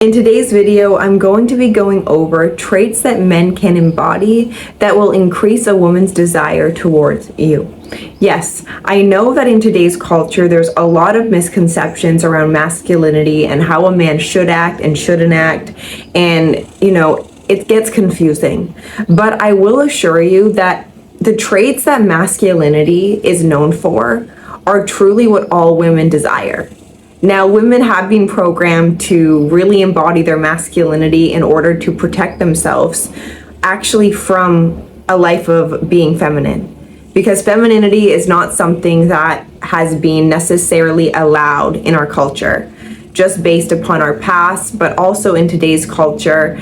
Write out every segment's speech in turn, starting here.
In today's video, I'm going to be going over traits that men can embody that will increase a woman's desire towards you. Yes, I know that in today's culture, there's a lot of misconceptions around masculinity and how a man should act and shouldn't act. And, it gets confusing. But I will assure you that the traits that masculinity is known for are truly what all women desire. Now, women have been programmed to really embody their masculinity in order to protect themselves actually from a life of being feminine. Because femininity is not something that has been necessarily allowed in our culture, just based upon our past, but also in today's culture.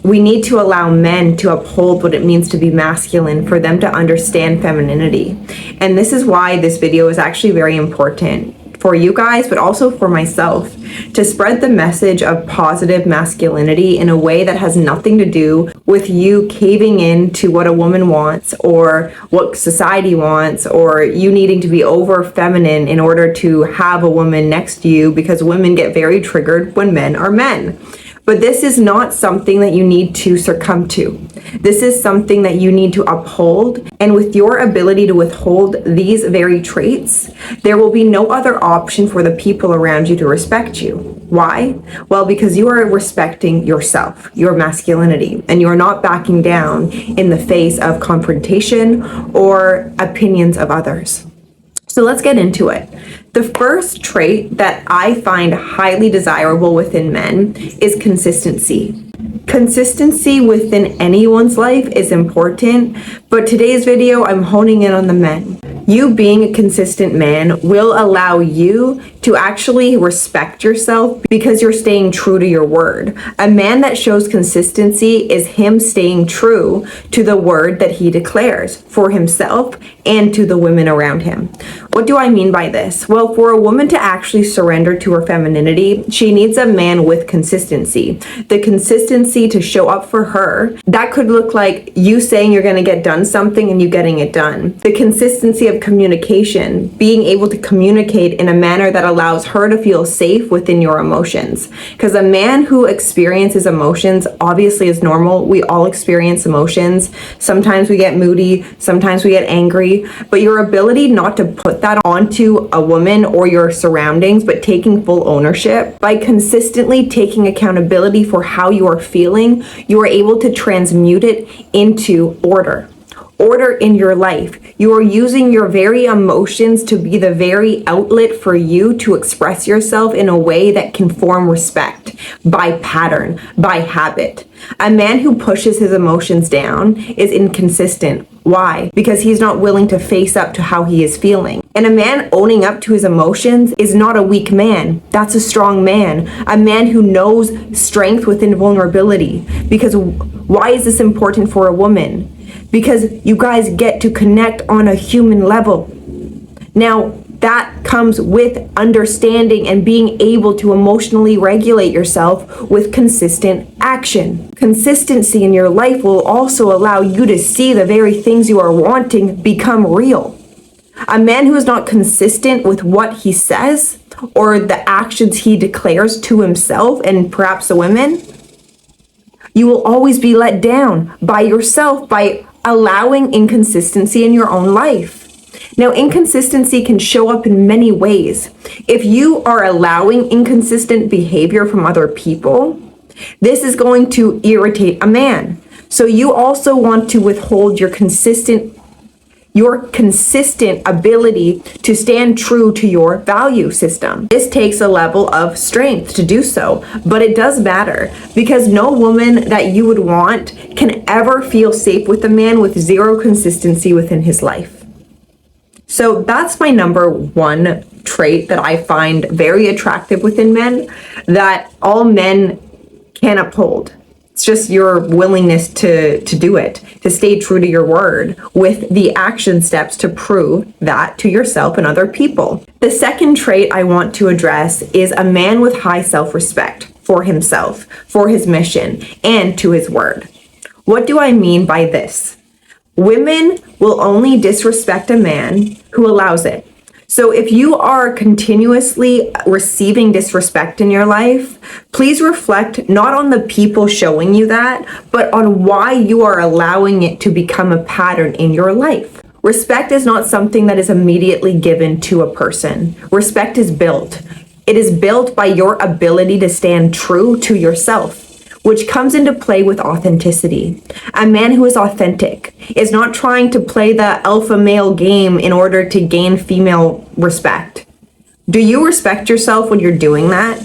We need to allow men to uphold what it means to be masculine for them to understand femininity. And this is why this video is actually very important for you guys, but also for myself, to spread the message of positive masculinity in a way that has nothing to do with you caving in to what a woman wants or what society wants, or you needing to be over feminine in order to have a woman next to you, because women get very triggered when men are men. But this is not something that you need to succumb to. This is something that you need to uphold. And with your ability to withhold these very traits, there will be no other option for the people around you to respect you. Why? Well, because you are respecting yourself, your masculinity, and you're not backing down in the face of confrontation or opinions of others. So let's get into it. The first trait that I find highly desirable within men is consistency. Consistency within anyone's life is important, but today's video, I'm honing in on the men. You being a consistent man will allow you to actually respect yourself because you're staying true to your word. A man that shows consistency is him staying true to the word that he declares for himself and to the women around him. What do I mean by this? Well, for a woman to actually surrender to her femininity, she needs a man with consistency. The consistency to show up for her, that could look like you saying you're going to get done something and you getting it done. The consistency of communication, being able to communicate in a manner that allows her to feel safe within your emotions. Because a man who experiences emotions obviously is normal. We all experience emotions. Sometimes we get moody, sometimes we get angry, but your ability not to put that onto a woman or your surroundings, but taking full ownership by consistently taking accountability for how you are feeling, you are able to transmute it into order in your life. You are using your very emotions to be the very outlet for you to express yourself in a way that can form respect by pattern, by habit. A man who pushes his emotions down is inconsistent. Why? Because he's not willing to face up to how he is feeling. And a man owning up to his emotions is not a weak man. That's a strong man. A man who knows strength within vulnerability. Because why is this important for a woman? Because you guys get to connect on a human level. Now, that comes with understanding and being able to emotionally regulate yourself with consistent action. Consistency in your life will also allow you to see the very things you are wanting become real. A man who is not consistent with what he says or the actions he declares to himself and perhaps the women, you will always be let down by yourself by allowing inconsistency in your own life. Now, inconsistency can show up in many ways. If you are allowing inconsistent behavior from other people, this is going to irritate a man. So you also want to withhold your consistent ability to stand true to your value system. This takes a level of strength to do so, but it does matter because no woman that you would want can ever feel safe with a man with zero consistency within his life. So that's my number one trait that I find very attractive within men, that all men can uphold. It's just your willingness to do it, to stay true to your word with the action steps to prove that to yourself and other people. The second trait I want to address is a man with high self-respect for himself, for his mission, and to his word. What do I mean by this? Women will only disrespect a man who allows it. So if you are continuously receiving disrespect in your life, please reflect not on the people showing you that, but on why you are allowing it to become a pattern in your life. Respect is not something that is immediately given to a person. Respect is built. It is built by your ability to stand true to yourself, which comes into play with authenticity. A man who is authentic is not trying to play the alpha male game in order to gain female respect. Do you respect yourself when you're doing that?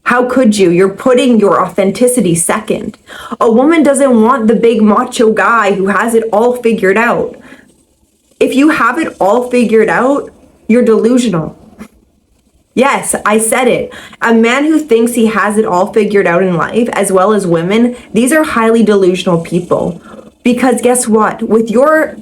How could you? You're putting your authenticity second. A woman doesn't want the big macho guy who has it all figured out. If you have it all figured out, you're delusional. Yes, I said it. A man who thinks he has it all figured out in life, as well as women, these are highly delusional people. Because guess what? With your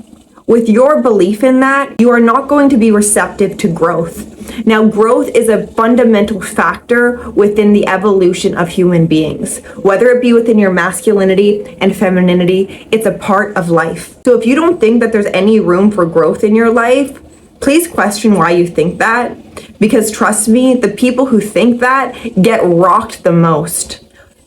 belief in that, you are not going to be receptive to growth. Now, growth is a fundamental factor within the evolution of human beings. Whether it be within your masculinity and femininity, it's a part of life. So if you don't think that there's any room for growth in your life, please question why you think that. Because trust me, the people who think that get rocked the most.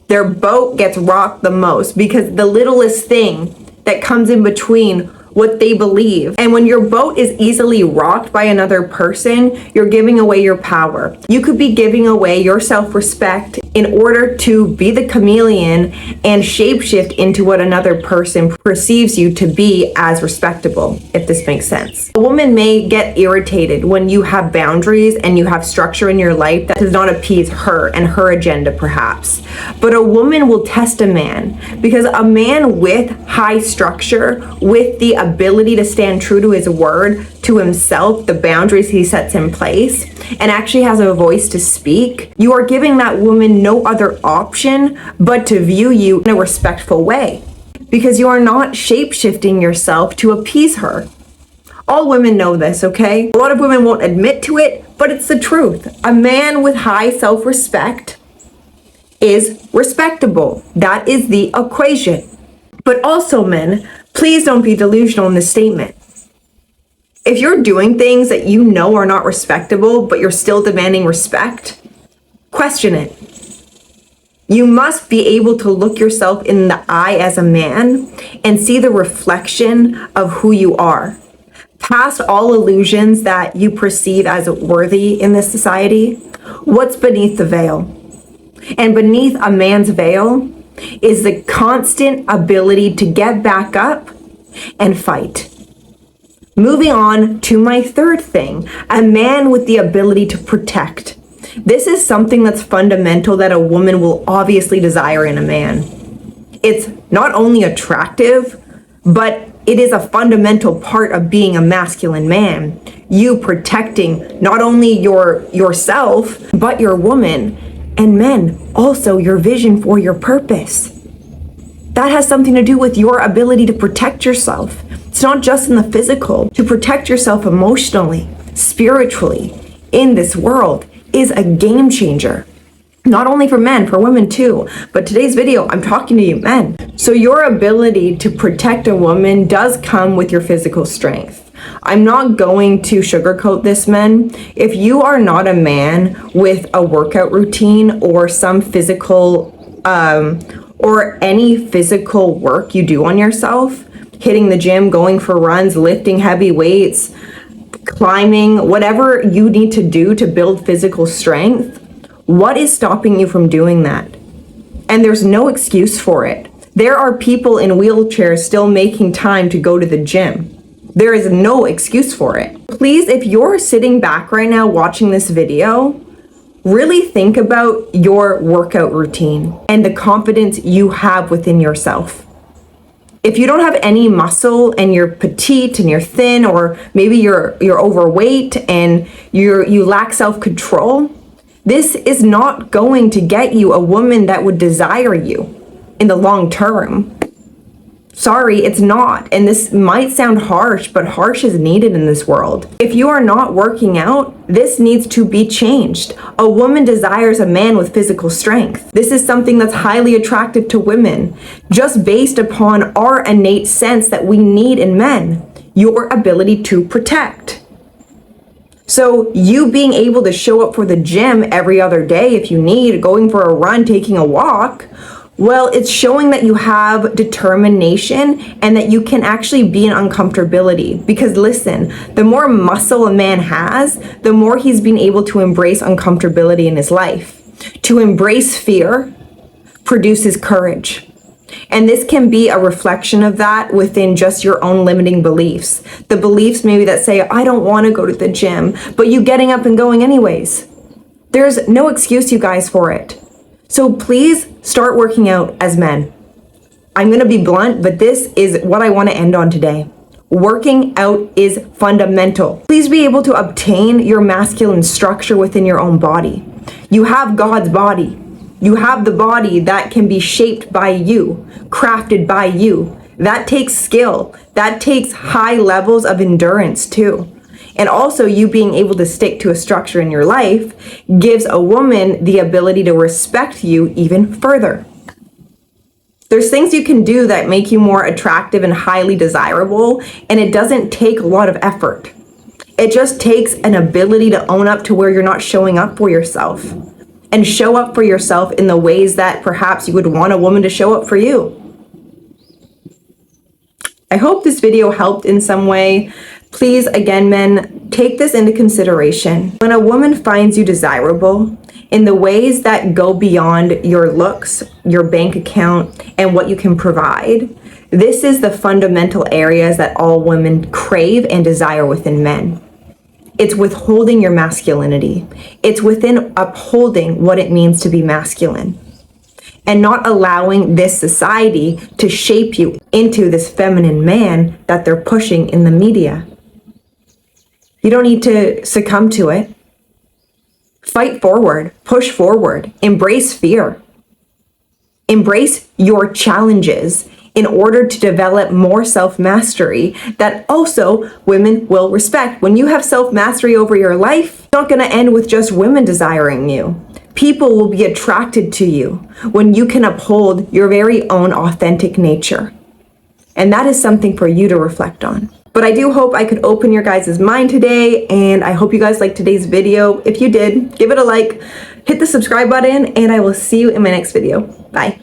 Their boat gets rocked the most because the littlest thing that comes in between what they believe. And when your boat is easily rocked by another person, you're giving away your power. You could be giving away your self-respect in order to be the chameleon and shapeshift into what another person perceives you to be as respectable, if this makes sense. A woman may get irritated when you have boundaries and you have structure in your life that does not appease her and her agenda perhaps. But a woman will test a man because a man with high structure, with the ability to stand true to his word, to himself, the boundaries he sets in place, and actually has a voice to speak, you are giving that woman no other option but to view you in a respectful way because you are not shape-shifting yourself to appease her. All women know this, okay? A lot of women won't admit to it, but it's the truth. A man with high self-respect is respectable. That is the equation. But also, men, please don't be delusional in this statement. If you're doing things that you know are not respectable, but you're still demanding respect, question it. You must be able to look yourself in the eye as a man and see the reflection of who you are. Past all illusions that you perceive as worthy in this society, what's beneath the veil? And beneath a man's veil is the constant ability to get back up and fight. Moving on to my third thing, a man with the ability to protect. This is something that's fundamental that a woman will obviously desire in a man. It's not only attractive, but it is a fundamental part of being a masculine man. You protecting not only yourself, but your woman, and men, also your vision for your purpose. That has something to do with your ability to protect yourself. It's not just in the physical. To protect yourself emotionally, spiritually, in this world is a game changer. Not only for men, for women too. But today's video, I'm talking to you men. So your ability to protect a woman does come with your physical strength. I'm not going to sugarcoat this, men. If you are not a man with a workout routine or some physical, or any physical work you do on yourself, hitting the gym, going for runs, lifting heavy weights, climbing, whatever you need to do to build physical strength, what is stopping you from doing that? And there's no excuse for it. There are people in wheelchairs still making time to go to the gym. There is no excuse for it. Please, if you're sitting back right now watching this video, really think about your workout routine and the confidence you have within yourself. If you don't have any muscle and you're petite and you're thin, or maybe you're overweight and you lack self-control, this is not going to get you a woman that would desire you in the long term. Sorry, it's not. And this might sound harsh, but harsh is needed in this world. If you are not working out, this needs to be changed. A woman desires a man with physical strength. This is something that's highly attractive to women, just based upon our innate sense that we need in men. Your ability to protect. So you being able to show up for the gym every other day if you need, going for a run, taking a walk, well, it's showing that you have determination and that you can actually be in uncomfortability. Because listen, the more muscle a man has, the more he's been able to embrace uncomfortability in his life. To embrace fear produces courage. And this can be a reflection of that within just your own limiting beliefs. The beliefs maybe that say, I don't want to go to the gym, but you getting up and going anyways. There's no excuse, you guys, for it. So please start working out as men. I'm going to be blunt, but this is what I want to end on today. Working out is fundamental. Please be able to obtain your masculine structure within your own body. You have God's body. You have the body that can be shaped by you, crafted by you. That takes skill. That takes high levels of endurance too. And also you being able to stick to a structure in your life gives a woman the ability to respect you even further. There's things you can do that make you more attractive and highly desirable, and it doesn't take a lot of effort. It just takes an ability to own up to where you're not showing up for yourself, and show up for yourself in the ways that perhaps you would want a woman to show up for you. I hope this video helped in some way. Please, again, men, take this into consideration. When a woman finds you desirable in the ways that go beyond your looks, your bank account, and what you can provide, this is the fundamental areas that all women crave and desire within men. It's withholding your masculinity. It's within upholding what it means to be masculine, and not allowing this society to shape you into this feminine man that they're pushing in the media. You don't need to succumb to it. Fight forward, push forward, embrace fear. Embrace your challenges in order to develop more self-mastery that also women will respect. When you have self-mastery over your life, it's not going to end with just women desiring you. People will be attracted to you when you can uphold your very own authentic nature. And that is something for you to reflect on. But I do hope I could open your guys' mind today, and I hope you guys liked today's video. If you did, give it a like, hit the subscribe button, and I will see you in my next video. Bye.